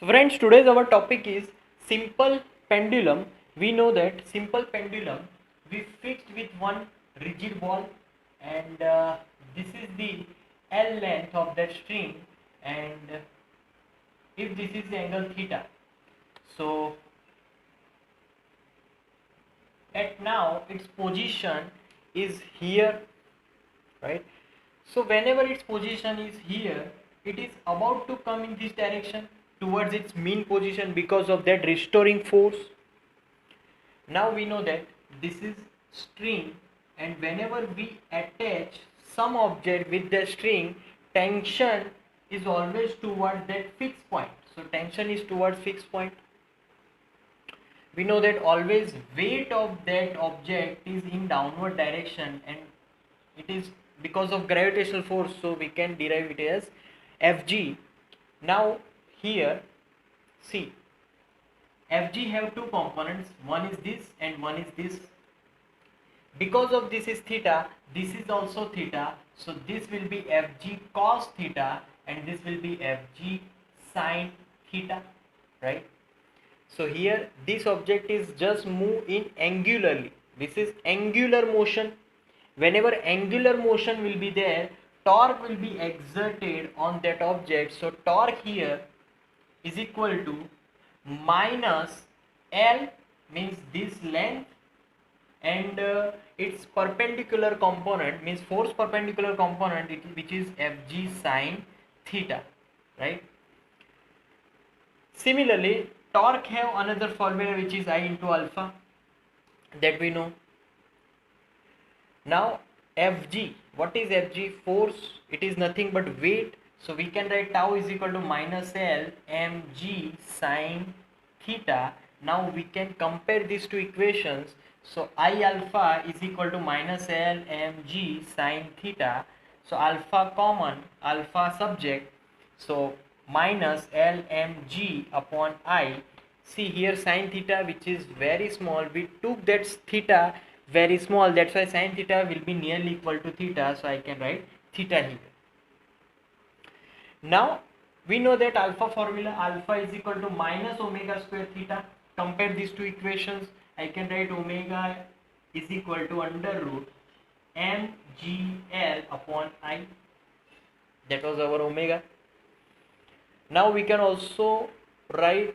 So friends, today's our topic is simple pendulum. We know that simple pendulum we fixed with one rigid ball, and this is the L length of that string, and if this is the angle theta, so at now its position is here, right? So whenever its position is here, it is about to come in this direction towards its mean position because of that restoring force. Now we know that this is string, and whenever we attach some object with the string, tension is always towards that fixed point. So tension is towards fixed point. We know that always weight of that object is in downward direction, and it is because of gravitational force, so we can derive it as Fg. Now here see, Fg have two components, one is this and one is this. Because of this is theta, this is also theta, so this will be Fg cos theta and this will be Fg sin theta, right? So here this object is just move in angularly. This is angular motion. Whenever angular motion will be there, torque will be exerted on that object. So torque here is equal to minus L, means this length, and its perpendicular component means force perpendicular component, which is Fg sin theta, right? Similarly, torque have another formula which is I into alpha, that we know. Now Fg, what is Fg? Force. It is nothing but weight, so we can write tau is equal to minus L mg sin theta. Now we can compare these two equations. So I alpha is equal to minus L mg sin theta. So alpha common, alpha subject, so minus L mg upon I. See here sin theta, which is very small, we took that theta very small, that's why sin theta will be nearly equal to theta, so I can write theta here. Now we know that alpha formula, alpha is equal to minus omega square theta. Compare these two equations, I can write omega is equal to under root mgl upon I. That was our omega. Now we can also write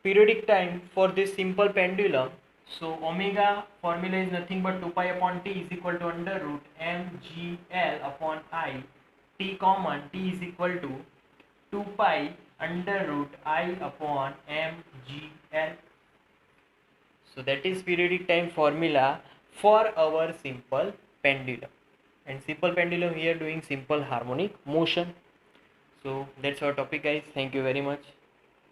periodic time for this simple pendulum. So omega formula is nothing but 2 pi upon t is equal to under root mgl upon I. T common, t is equal to 2 pi under root I upon mgl. So that is periodic time formula for our simple pendulum. And simple pendulum here doing simple harmonic motion. So that's our topic, guys. Thank you very much.